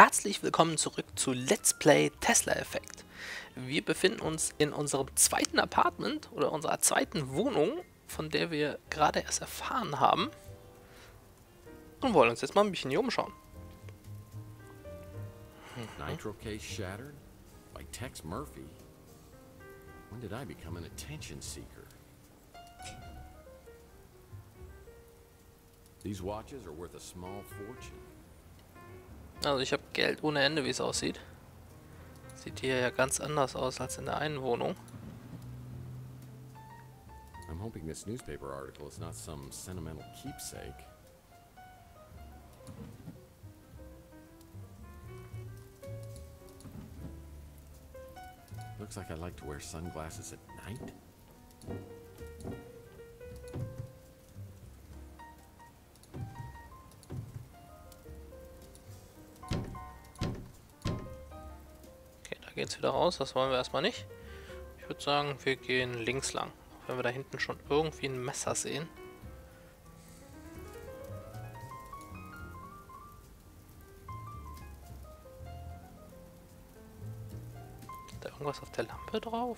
Herzlich willkommen zurück zu Let's Play Tesla Effekt. Wir befinden uns in unserem zweiten Apartment oder unserer zweiten Wohnung, von der wir gerade erst erfahren haben. Und wollen uns jetzt mal ein bisschen hier umschauen. Nitro case shattered? By Tex Murphy? When did I become an attention seeker? These watches are worth a small fortune. Also ich habe Geld ohne Ende, wie es aussieht. Sieht hier ja ganz anders aus als in der einen Wohnung. I'm hoping this newspaper article is not some sentimental keepsake. Looks like I like to wear sunglasses at night. Okay, da geht's wieder raus. Das wollen wir erstmal nicht. Ich würde sagen, wir gehen links lang. Auch wenn wir da hinten schon irgendwie ein Messer sehen. Ist da irgendwas auf der Lampe drauf?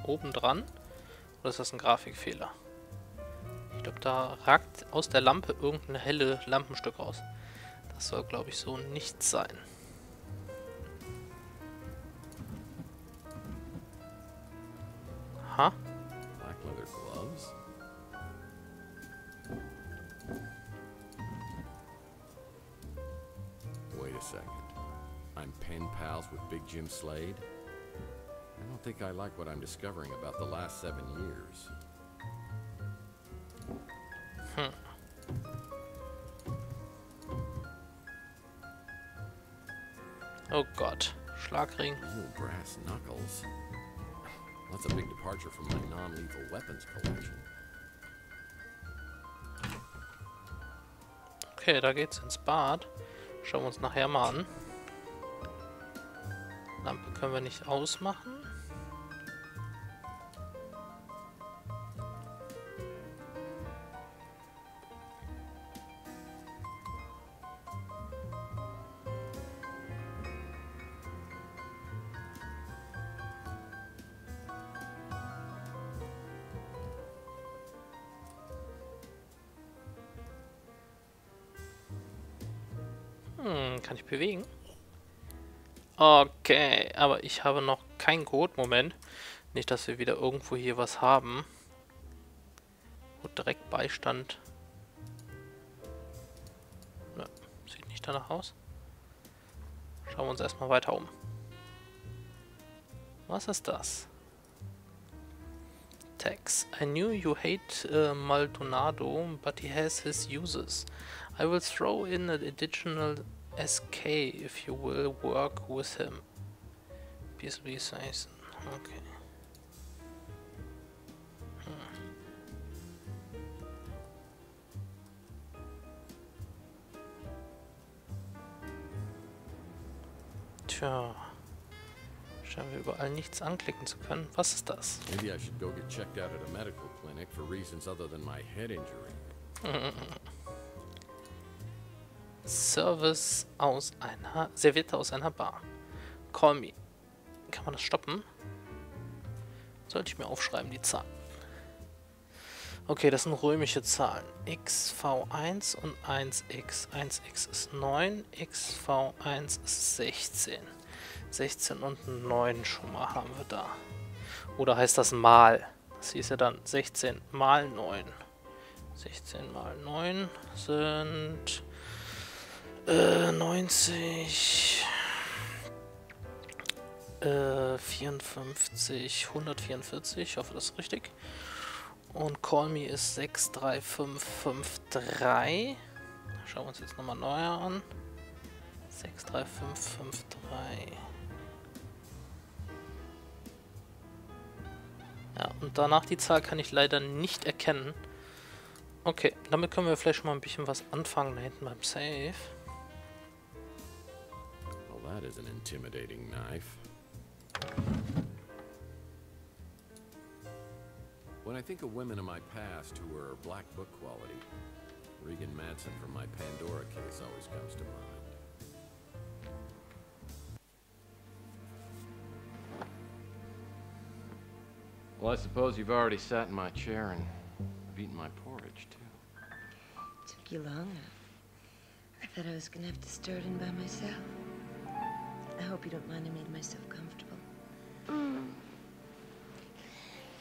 Oben dran? Oder ist das ein Grafikfehler? Ich glaube, da ragt aus der Lampe irgendein helle Lampenstück raus. Das soll, glaube ich, so nicht sein. Aha. Black leather gloves? Wait a second. I'm pen pals with Big Jim Slade? I don't think I like what I'm discovering about the last 7 years. Oh Gott. Schlagring. Real brass knuckles. That's a big departure from my non-lethal weapons collection. Okay, da geht's ins Bad. Schauen wir uns nachher mal an. Lampe können wir nicht ausmachen. Kann ich bewegen? Okay, aber ich habe noch keinen Code. Moment. Nicht, dass wir wieder irgendwo hier was haben. Wo direkt Beistand. Ne, sieht nicht danach aus. Schauen wir uns erstmal weiter um. Was ist das? Text. I knew you hate Maldonado, but he has his uses. I will throw in an additional SK if you will work with him. PSB says. Okay. Tja. Scheinen wir überall nichts anklicken zu können. Was ist das? Maybe I should go get checked out at a medical clinic for reasons other than my head injury. Service aus einer... Serviette aus einer Bar. Call me. Kann man das stoppen? Sollte ich mir aufschreiben, die Zahlen. Okay, das sind römische Zahlen. X, V1 und 1x. 1x ist 9, x, V1 ist 16. 16 und 9 schon mal haben wir da. Oder heißt das mal? Das hieß ja dann 16 mal 9. 16 mal 9 sind 90, 54, 144. Ich hoffe, das ist richtig. Und Call Me ist 63553. Schauen wir uns jetzt nochmal neuer an. 63553. Ja, und danach die Zahl kann ich leider nicht erkennen. Okay, damit können wir vielleicht schon mal ein bisschen was anfangen da hinten beim Safe. Well, that is an intimidating knife. When I think of women in my past who were black book quality, Regan Madsen from my Pandora case always comes to mind. Well, I suppose you've already sat in my chair and eaten my porridge, too. Took you long. I thought I was gonna have to stir it in by myself. I hope you don't mind I made myself comfortable.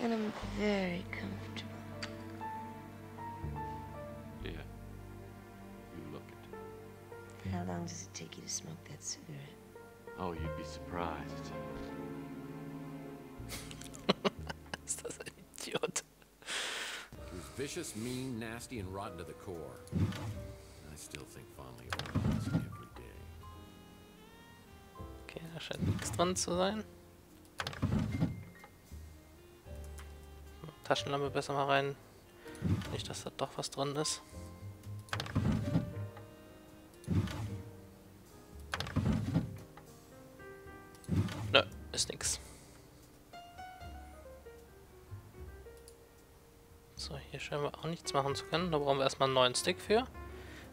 And I'm very comfortable. Yeah. You look it. How long does it take you to smoke that cigarette? Oh, you'd be surprised. Ist das ein Idiot? He was vicious, mean, nasty, and rotten to the core. I still think fondly of him every day. Okay, da scheint nichts dran zu sein. Taschenlampe besser mal rein. Nicht, dass da doch was drin ist. Nö, ist nix. So, hier scheinen wir auch nichts machen zu können. Da brauchen wir erstmal einen neuen Stick für.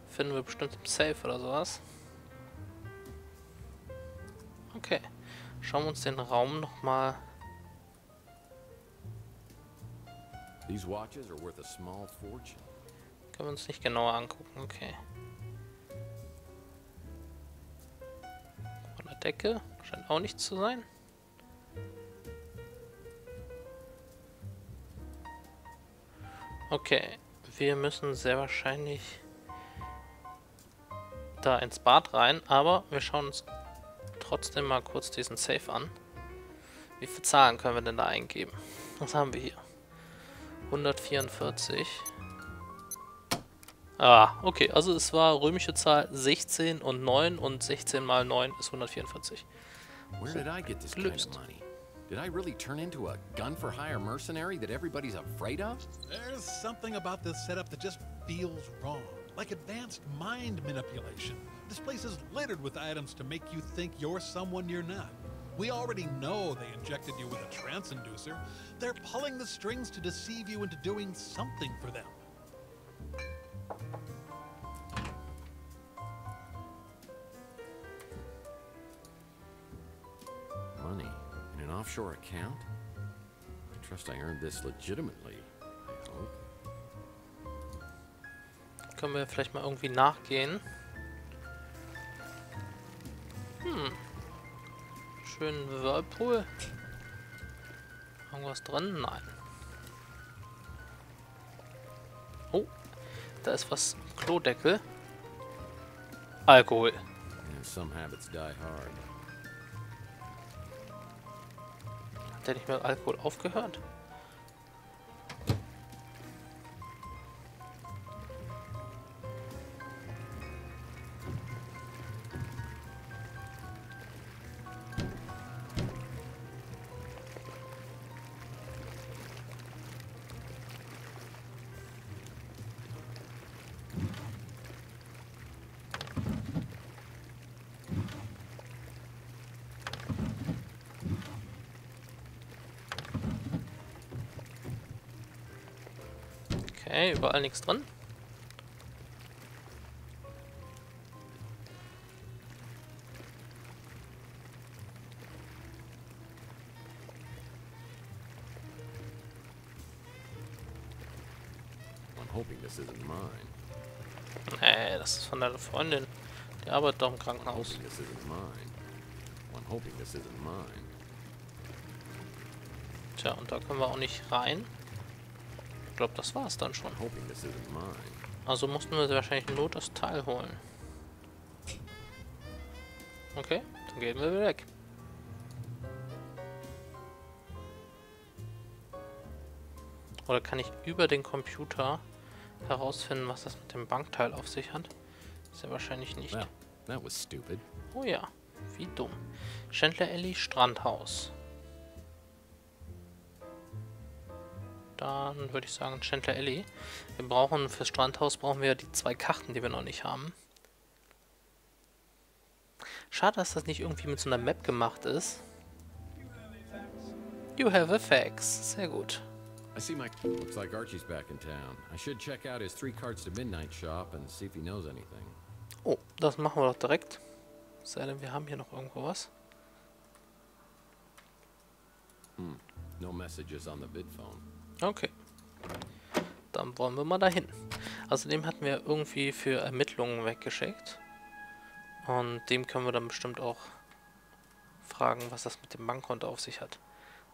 Finden wir bestimmt im Safe oder sowas. Okay. Schauen wir uns den Raum nochmal. These watches are worth a small fortune. Können wir uns nicht genauer angucken. Okay. Von der Decke scheint auch nichts zu sein. Okay, wir müssen sehr wahrscheinlich da ins Bad rein, aber wir schauen uns trotzdem mal kurz diesen Safe an. Wie viele Zahlen können wir denn da eingeben? Was haben wir hier? 144. Ah, okay, also es war römische Zahl 16 und 9 und 16 mal 9 ist 144. Where did I get this kind of money? Did I really turn into a gun-for-hire mercenary that everybody's afraid of? There's something about this setup that just feels wrong. Like advanced mind manipulation. This place is littered with items to make you think you're someone you're not. We already know they injected you with a trance inducer. They're pulling the strings to deceive you into doing something for them. Money in an offshore account? I trust I earned this legitimately, I hope. Können wir vielleicht mal irgendwie nachgehen. Schönen Whirlpool. Irgendwas drin? Nein. Oh, da ist was im Klodeckel. Alkohol. Yeah, some habits die hard. Hat der nicht mehr Alkohol aufgehört? Okay, überall nichts drin. I'm hoping this isn't mine. Nee, das ist von deiner Freundin. Die arbeitet doch im Krankenhaus. Hoping this isn't mine. I'm hoping this isn't mine. Tja, und da können wir auch nicht rein. Ich glaube, das war's dann schon. I'm hoping this isn't mine. Also mussten wir wahrscheinlich nur das Teil holen. Okay, dann gehen wir wieder weg. Oder kann ich über den Computer herausfinden, was das mit dem Bankteil auf sich hat? Ist ja wahrscheinlich nicht. Well, that was stupid. Oh ja, wie dumm. Chandler Alley, Strandhaus. Dann würde ich sagen Chandler Alley. Wir brauchen fürs Strandhaus brauchen wir die 2 Karten, die wir noch nicht haben. Schade, dass das nicht irgendwie mit so einer Map gemacht ist. You have a fax. Sehr gut. I see my... Looks like Archie's back in town. I should check out his 3 cards to midnight shop and see if he knows anything. Oh, das machen wir doch direkt. Sei denn, wir haben hier noch irgendwo was. No messages on the vid phone. Okay. Dann wollen wir mal dahin. Außerdem hatten wir irgendwie für Ermittlungen weggeschickt. Und dem können wir dann bestimmt auch fragen, was das mit dem Bankkonto auf sich hat.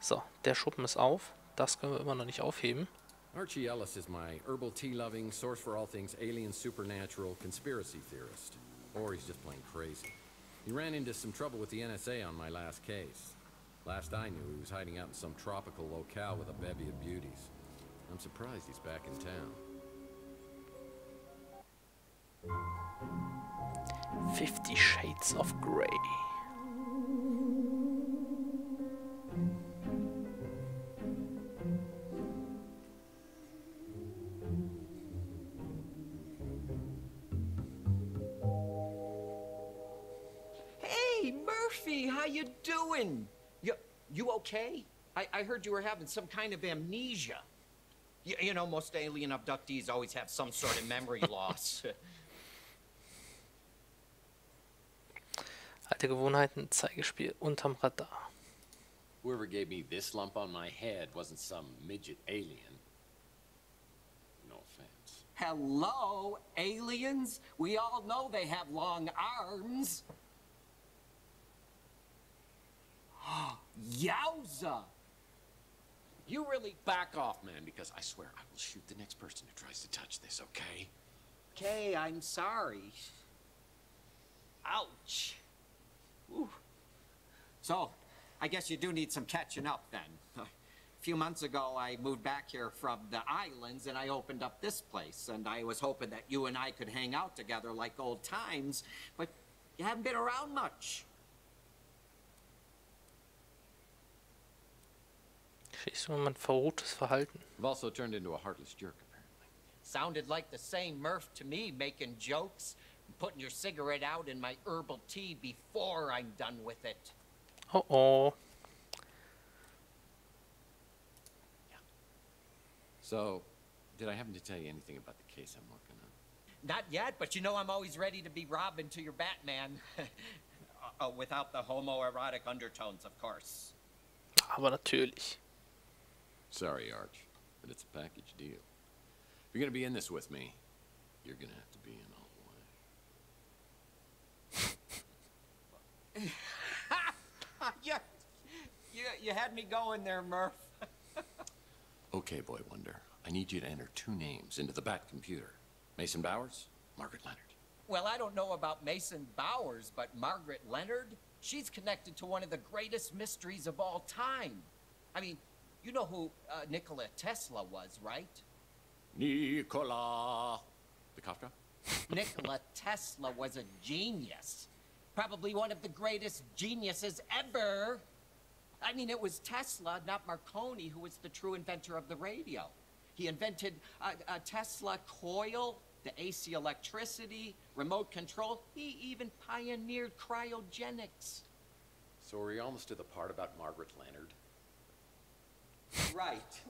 So, der Schuppen ist auf. Das können wir immer noch nicht aufheben. Archie Ellis is my herbal tea-loving, source for all things alien, supernatural, conspiracy theorist. Or he's just plain crazy. He ran into some trouble with the NSA on my last case. Last I knew, he was hiding out in some tropical locale with a bevy of beauties. I'm surprised he's back in town. 50 Shades of Grey. Hey, Murphy, how you doing? You okay? I heard you were having some kind of amnesia. You know, most alien abductees always have some sort of memory loss. Alte Gewohnheiten, Zeigespiel unterm Radar. Whoever gave me this lump on my head wasn't some midget alien. No offense. Hello, aliens? We all know they have long arms. Yowza! You really back off, man, because I swear I will shoot the next person who tries to touch this, okay? Okay, I'm sorry. Ouch. Ooh. So, I guess you do need some catching up then. A few months ago, I moved back here from the islands and I opened up this place. And I was hoping that you and I could hang out together like old times, but you haven't been around much. Schließt du mein verrohtes Verhalten? I've also turned into a heartless jerk, apparently. Sounded like the same Murph to me, making jokes, and putting your cigarette out in my herbal tea before I'm done with it. Oh. Yeah. So, did I happen to tell you anything about the case I'm working on? Not yet, but you know I'm always ready to be Robin to your Batman. Without the homoerotic undertones, of course. Aber natürlich. Sorry, Arch, but it's a package deal. If you're gonna be in this with me, you're gonna have to be in all the way. You had me going there, Murph. Okay, Boy Wonder, I need you to enter 2 names into the Bat computer. Mason Bowers, Margaret Leonard. Well, I don't know about Mason Bowers, but Margaret Leonard, she's connected to one of the greatest mysteries of all time. I mean, you know who Nikola Tesla was, right? Nikola. The cough drop? Nikola Tesla was a genius. Probably one of the greatest geniuses ever. I mean, it was Tesla, not Marconi, who was the true inventor of the radio. He invented a Tesla coil, the AC electricity, remote control. He even pioneered cryogenics. So are we almost to the part about Margaret Leonard? Right.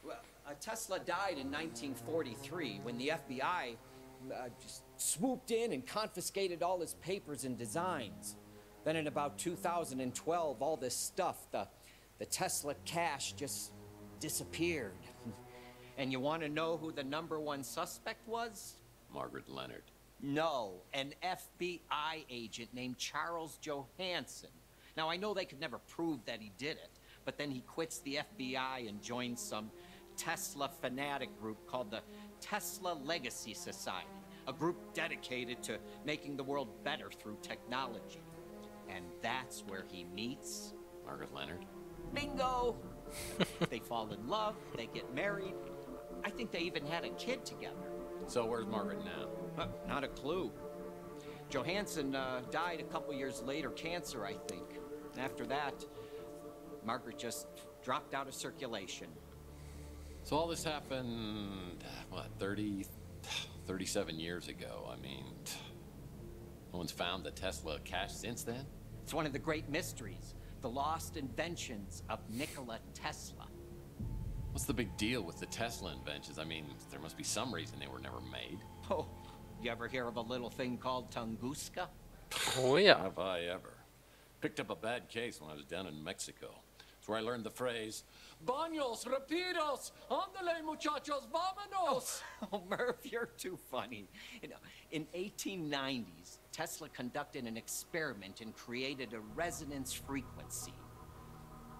Well, Tesla died in 1943 when the FBI just swooped in and confiscated all his papers and designs. Then in about 2012, all this stuff, the Tesla cash just disappeared. And you want to know who the #1 suspect was? Margaret Leonard. No, an FBI agent named Charles Johansson. Now, I know they could never prove that he did it, but then he quits the FBI and joins some Tesla fanatic group called the Tesla Legacy Society, a group dedicated to making the world better through technology. And that's where he meets Margaret Leonard? Bingo! They fall in love, they get married. I think they even had a kid together. So where's Margaret now? Not a clue. Johansson died a couple years later, cancer, I think. After that, Margaret just dropped out of circulation. So all this happened, what, 37 years ago. I mean, no one's found the Tesla cash since then? It's one of the great mysteries, the lost inventions of Nikola Tesla. What's the big deal with the Tesla inventions? I mean, there must be some reason they were never made. Oh, you ever hear of a little thing called Tunguska? Oh yeah. Have I ever? Picked up a bad case when I was down in Mexico. That's where I learned the phrase, Baños, rapidos, ándale muchachos, vámonos. Oh, Murph, you're too funny. You know, in 1890s, Tesla conducted an experiment and created a resonance frequency.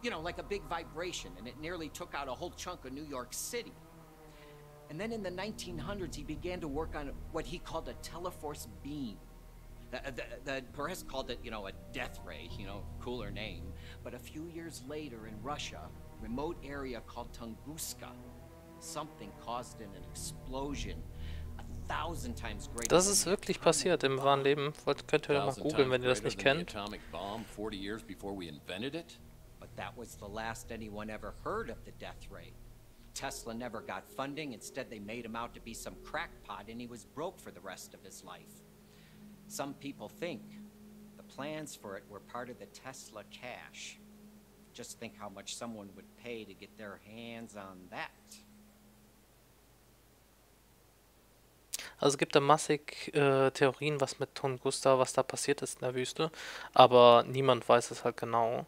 You know, like a big vibration, and it nearly took out a whole chunk of New York City. And then in the 1900s, he began to work on what he called a teleforce beam. The press called it, you know, a death ray, you know, cooler name. But a few years later in Russia, remote area called Tunguska, something caused an explosion 1,000 times greater. Das ist wirklich passiert im wahren Leben. Könnt ihr mal googeln, wenn ihr das nicht kennt. Atomic bomb 40 years before we invented it? But that was the last anyone ever heard of the death ray. Tesla never got funding. Instead, they made him out to be some crackpot, and he was broke for the rest of his life. Some people think the plans for it were part of the Tesla cash. Just think how much someone would pay to get their hands on that. Also es gibt da massig Theorien, was mit Tunguska, was da passiert ist in der Wüste, aber niemand weiß es halt genau.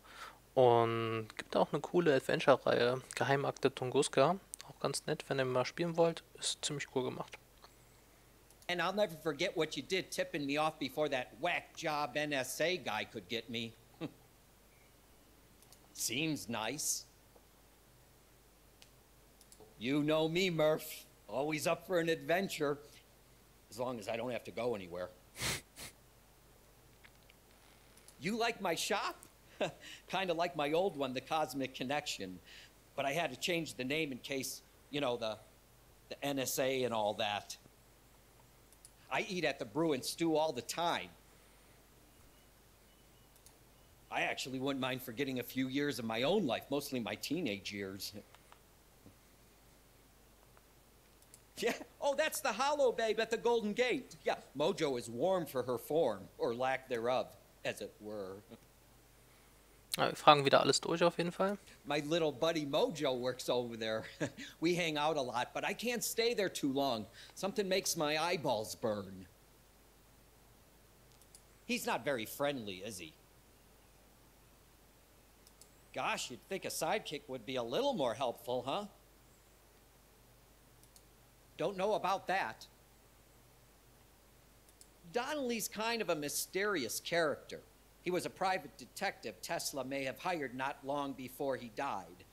Und gibt auch eine coole Adventure-Reihe, Geheimakte Tunguska, auch ganz nett, wenn ihr mal spielen wollt, ist ziemlich cool gemacht. And I'll never forget what you did tipping me off before that whack job NSA guy could get me. Seems nice. You know me, Murph. Always up for an adventure. As long as I don't have to go anywhere. You like my shop? Kind of like my old one, the Cosmic Connection. But I had to change the name in case, you know, the NSA and all that. I eat at the brew and stew all the time. I actually wouldn't mind forgetting a few years of my own life, mostly my teenage years. Yeah, oh, that's the Hollow Babe at the Golden Gate. Yeah, Mojo is warm for her form, or lack thereof, as it were. Ja, wir fragen wieder alles durch auf jeden Fall. My little buddy Mojo works over there. We hang out a lot, but I can't stay there too long. Something makes my eyeballs burn. He's not very friendly, is he? Gosh, you'd think a sidekick would be a little more helpful, huh? Don't know about that. Donnelly's kind of a mysterious character. He was a private detective Tesla may have hired not long before he died.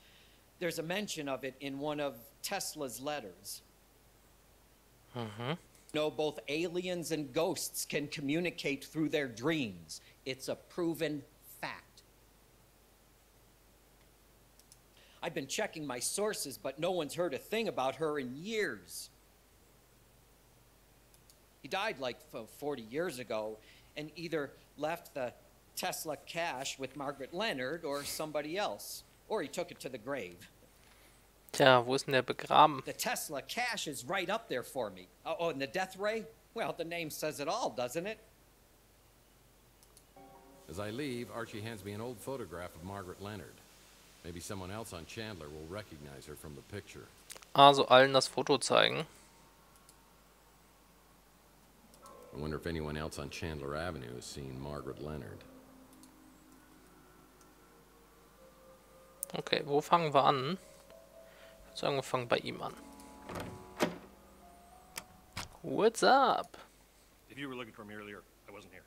There's a mention of it in one of Tesla's letters. You know, both aliens and ghosts can communicate through their dreams. It's a proven fact. I've been checking my sources, but no one's heard a thing about her in years. He died like 40 years ago and either left the Tesla cash with Margaret Leonard or somebody else. Or he took it to the grave. Tja, wo ist denn der begraben? The Tesla cash is right up there for me. Oh, and the death ray? Well, the name says it all, doesn't it? As I leave, Archie hands me an old photograph of Margaret Leonard. Maybe someone else on Chandler will recognize her from the picture. Also allen das Foto zeigen. I wonder if anyone else on Chandler Avenue has seen Margaret Leonard. Okay, wo fangen wir an? Ich würde sagen, wir fangen bei ihm an. What's up? If you were looking for me earlier, I wasn't here.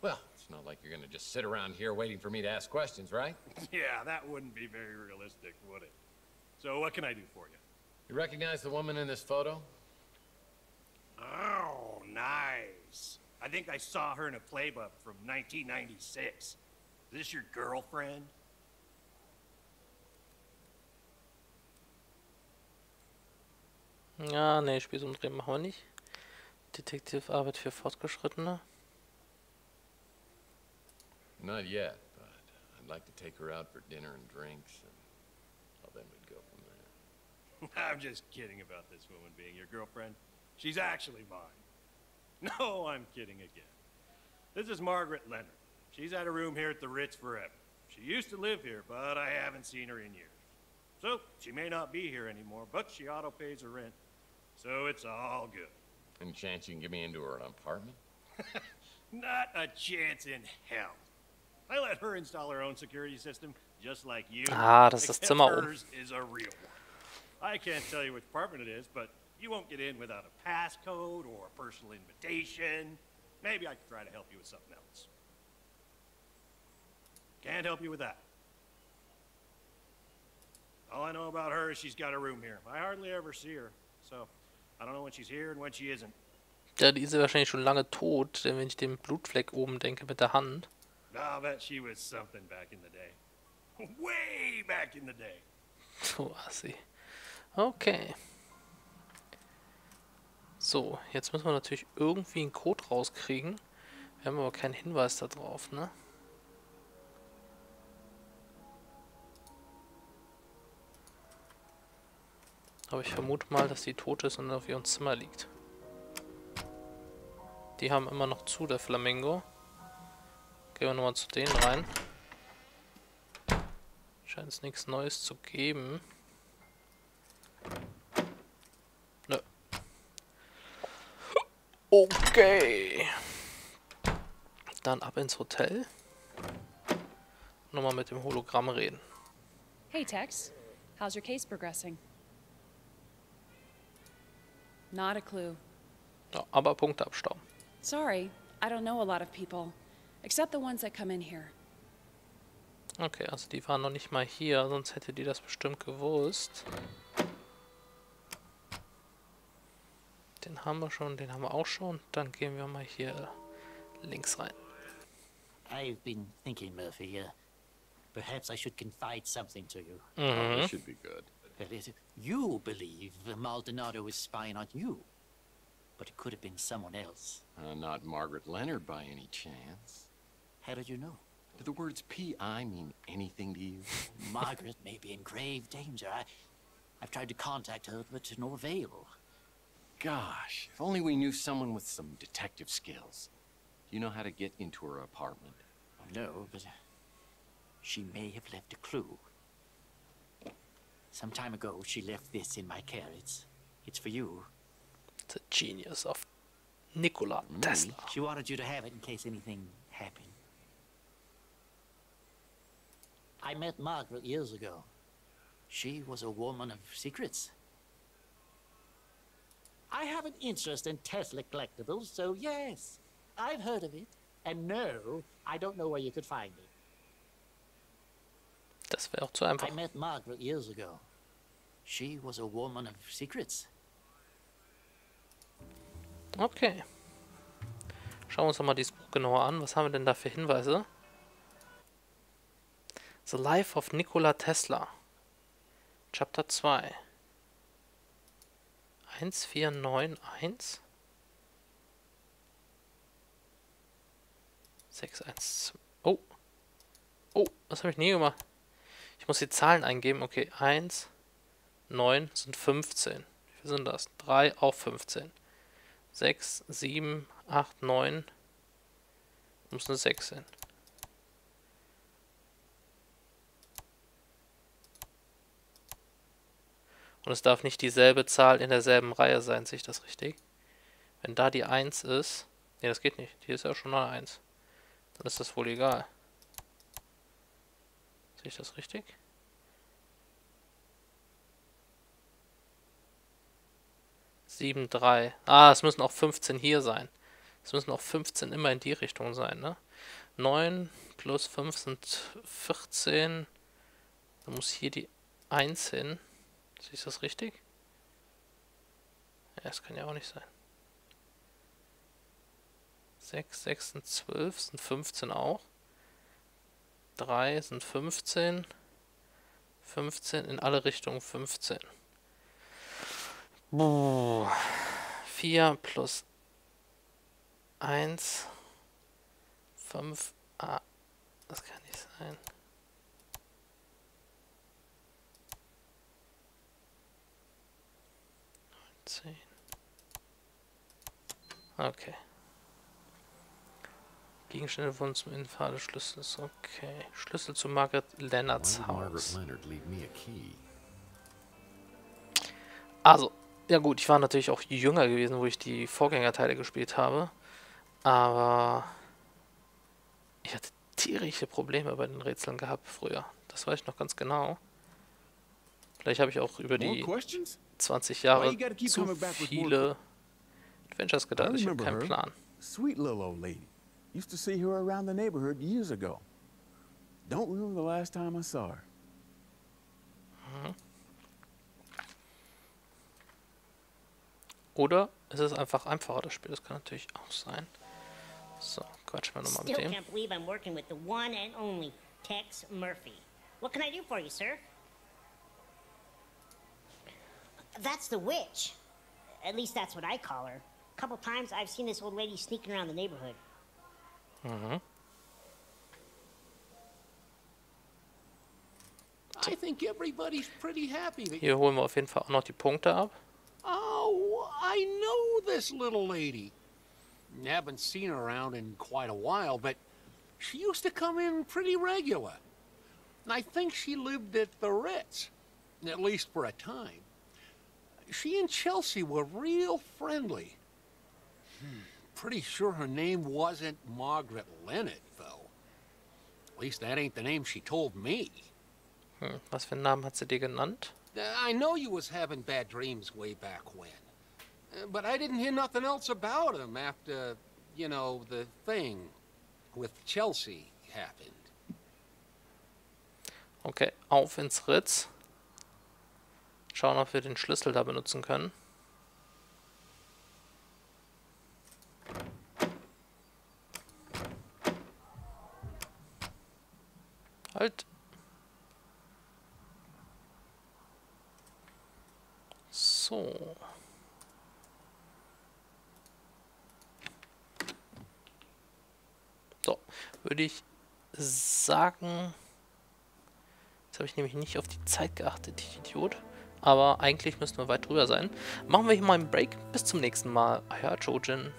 Well, it's not like you're gonna just sit around here waiting for me to ask questions, right? Yeah, that wouldn't be very realistic, would it? So what can I do for you? You recognize the woman in this photo? Oh, nice. I think I saw her in a playbook from 1996. Is this your girlfriend? Ja, nee, Spielsumdrehen machen wir nicht. Detektivarbeit für Fortgeschrittene. Not yet, but I'd like to take her out for dinner and drinks, and well, then we'd go from there. I'm just kidding about this woman being your girlfriend. She's actually mine. No, I'm kidding again. This is Margaret Leonard. She's had a room here at the Ritz forever. She used to live here, but I haven't seen her in years. So, she may not be here anymore, but she auto-pays her rent. So it's all good. Any chance you can get me into her apartment? Not a chance in hell. I let her install her own security system, just like you. Ah, das ist das except Zimmer oben. hers is a real one. I can't tell you which apartment it is, but you won't get in without a passcode or a personal invitation. Maybe I could try to help you with something else. Can't help you with that. All I know about her is she's got a room here. I hardly ever see her, so I don't know when she's here and when she isn't. Ja, die ist ja wahrscheinlich schon lange tot, denn wenn ich den Blutfleck oben denke mit der Hand. I'll bet she was something back in the day. Way back in the day. So war sie. Okay. So, jetzt müssen wir natürlich irgendwie einen Code rauskriegen. Wir haben aber keinen Hinweis darauf, ne? Aber ich vermute mal, dass die tot ist und auf ihrem Zimmer liegt. Die haben immer noch zu, der Flamingo. Gehen wir nochmal zu denen rein. Scheint es nichts Neues zu geben. Nö. Okay. Dann ab ins Hotel. Nochmal mit dem Hologramm reden. Hey Tex, how's your case progressing? Not a clue. Ja, aber Punkteabstauben. Sorry, I don't know a lot of people, except the ones that come in here. Okay, also die waren noch nicht mal hier, sonst hätte die das bestimmt gewusst. Den haben wir schon, den haben wir auch schon. Dann gehen wir mal hier links rein. I've been thinking, Murphy, perhaps I should confide something to you. This should be good. That is, you believe Maldonado is spying on you, but it could have been someone else. Not Margaret Leonard by any chance. How did you know? Do the words P.I. mean anything to you? Margaret may be in grave danger. I've tried to contact her, but to no avail. Gosh, if only we knew someone with some detective skills. You know how to get into her apartment? No, but she may have left a clue. Some time ago, she left this in my care. It's for you. The genius of Nikola Tesla. She wanted you to have it in case anything happened. I met Margaret years ago. She was a woman of secrets. I have an interest in Tesla collectibles, so yes, I've heard of it. And no, I don't know where you could find it. Das wäre auch zu einfach. I met Margaret years ago. She was a woman of secrets. Okay. Schauen wir uns doch mal dieses Buch genauer an. Was haben wir denn da für Hinweise? The Life of Nikola Tesla. Chapter 2. 1491. 612. Oh. Oh, was habe ich nie gemacht? Ich muss die Zahlen eingeben. Okay, 1, 9 sind 15. Wie viel sind das? 3 auf 15. 6, 7, 8, 9. Muss eine 6 sein. Und es darf nicht dieselbe Zahl in derselben Reihe sein, sehe ich das richtig? Wenn da die 1 ist... Ne, das geht nicht. Die ist ja schon eine 1. Dann ist das wohl egal. Sehe ich das richtig? Sieben, 3. Ah, es müssen auch 15 hier sein. Es müssen auch 15 immer in die Richtung sein, ne? 9 plus 5 sind 14. Dann muss hier die 1 hin. Sehe ich das richtig? Ja, das kann ja auch nicht sein. 6, 6 sind 12, sind 15 auch. 3 sind 15. 15 in alle Richtungen 15. 4 plus 1. 5. Ah, das kann nicht sein. Okay. Gegenstände wurden zum Innenfall des Schlüssels. Okay. Schlüssel zu Margaret Leonards Haus. Also, ja gut, ich war natürlich auch jünger gewesen, wo ich die Vorgängerteile gespielt habe. Aber Ich hatte tierische Probleme bei den Rätseln gehabt früher. Das weiß ich noch ganz genau. Vielleicht habe ich auch über die 20 Jahre zu viele Adventures gedacht. Ich habe keinen Plan. Sweet little old lady. Used to see her around the neighborhood years ago. Don't remember the last time I saw her. Oder es ist einfach einfacher, das Spiel. Das kann natürlich auch sein. So, quatschen wir nochmal mit dem. Still can't believe I'm working with the one and only Tex Murphy. What can I do for you, sir? That's the witch. At least that's what I call her. A couple times I've seen this old lady sneaking around the neighborhood. I think everybody's pretty happy that Hier holen wir auf jeden Fall auch noch die Punkte ab. Oh, I know this little lady. Haven't seen her around in quite a while, but she used to come in pretty regular. And I think she lived at the Ritz, at least for a time. She and Chelsea were real friendly. Pretty sure her name wasn't Margaret Leonard, though. At least that ain't the name she told me. Was für einen Namen hat sie dir genannt? I know you was having bad dreams way back when. But I didn't hear nothing else about him after, you know, the thing with Chelsea happened. Okay, auf ins Ritz. Schauen, ob wir den Schlüssel da benutzen können. Halt. So. So, würde ich sagen... Jetzt habe ich nämlich nicht auf die Zeit geachtet, ich Idiot. Aber eigentlich müssten wir weit drüber sein. Machen wir hier mal einen Break. Bis zum nächsten Mal. Euer Jojen.